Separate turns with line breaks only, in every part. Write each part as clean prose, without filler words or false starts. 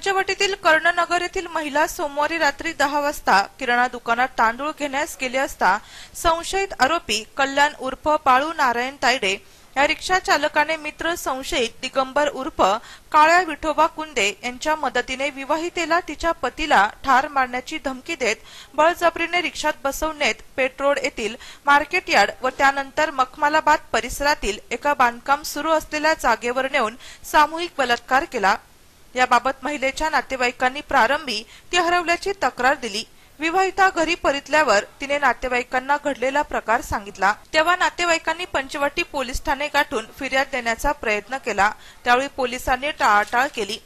पंचवटीतील कर्णनगर येथील महिला सोमवारी रात्री 10 वाजता किराणा दुकानात तांदूळ घेण्यास गेले असता संशयित आरोपी कल्याण उर्फ बाळू नारायण तायडे या रिक्षा चालकाने मित्र संशयित दिगंबर उर्फ काळ्या विठोबा कुंदे यांच्या मदतीने विवाहितेला तिच्या पतीला ठार मारण्याची धमकी देत बळजबरीने रिक्षात बसवून नेत पेठरोड येथील मार्केट यार्ड व त्यानंतर मखमालाबाद परिसरातील एका बांधकाम सुरू असलेल्या जागेवर नेऊन सामूहिक बलात्कार केला। याबाबत महिलेच्या नातेवाईकांनी प्रारंभी ती हरवल्याची तक्रार दिली। विवाहिता घरी परतल्यावर तिने नातेवाईकांना घडलेला प्रकार सांगितला। तेव्हा नातेवाईकांनी पंचवटी पोलीस ठाणे गाठून फिर्याद देण्याचा प्रयत्न केला। त्यावेळी पोलिसांनी टाळाटाळ केली।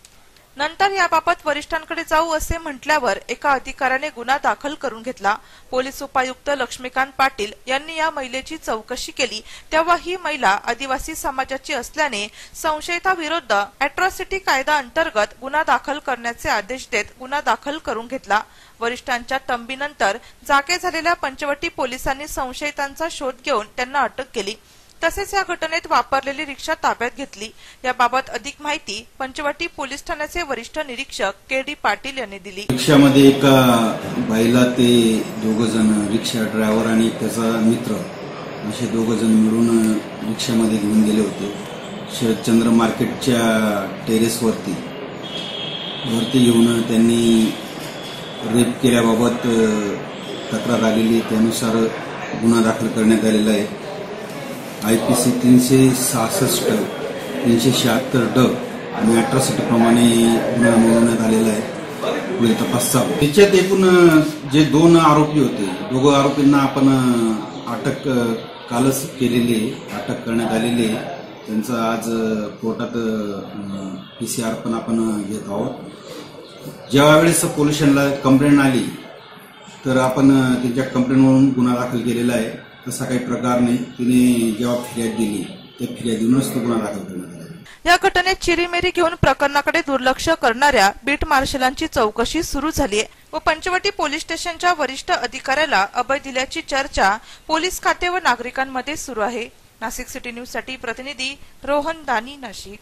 नंतर याबाबत वरिष्ठांकडे जाऊ असे म्हटल्यावर एका अधिकाऱ्याने गुन्हा दाखल करून घेतला। पोलीस उपायुक्त लक्ष्मीकांत पाटील यांनी या महिलेची चौकशी केली तेव्हा ही महिला आदिवासी समाजाची असल्याने संशयिताविरुद्ध अॅट्रॉसिटी कायदा अंतर्गत गुन्हा दाखल करण्याचे आदेश देत गुन्हा दाखल करून घेतला। वरिष्ठांच्या तंबीनंतर जागे झालेल्या पंचवटी पोलिसांनी संशयितांचा शोध घेऊन त्यांना अटक केली। तसेच या घटनेत वापरलेली रिक्षा ताब्यात घेतली। याबाबत अधिक माहिती पंचवटी पोलीस ठाण्याचे वरिष्ठ निरीक्षक के.डी. पाटील यांनी दिली।
रिक्षामध्ये एका बाईला ते दोघजण रिक्षा ड्रायव्हर आणि त्याचा मित्र असे दोघजण मिळून रिक्षामध्ये घेऊन गेले होते। शरदचंद्र मार्केटच्या टेरेसवरती येऊन त्यांनी रेप केल्याबाबत तक्रार आलेली, त्यानुसार गुन्हा दाखल करण्यात आलेला आहे। IPC 366, 376 आणि अॅट्रॉसिटी प्रमाणे गुन्हा नोंदवण्यात आलेला आहे। पुढील तपास चालू। त्याच्यात एकूण जे 2 आरोपी होते, दोघं आरोपींना आपण अटक कालच केलेली, अटक करण्यात आलेली आहे। त्यांचं आज कोर्टात PCR पण आपण घेत आहोत। ज्या वेळेस पोलिसांना कंप्लेंट आली तर आपण त्यांच्या कंप्लेंटवरून गुन्हा दाखल केलेला आहे। तसा काही प्रकार नाही। तिने जेव्हा फिर्याद दिली त्या फिर्यादीवरूनच तो गुन्हा दाखल करण्यात आला।
या घटनेत चिरीमेरी घेऊन प्रकरणाकडे दुर्लक्ष करणाऱ्या बीट मार्शलांची चौकशी सुरू झाली आहे व पंचवटी पोलीस स्टेशनच्या वरिष्ठ अधिकाऱ्याला अभय दिल्याची चर्चा पोलीस खाते व नागरिकांमध्ये सुरू आहे। नाशिक सिटी न्यूज साठी प्रतिनिधी रोहन दानी, नाशिक।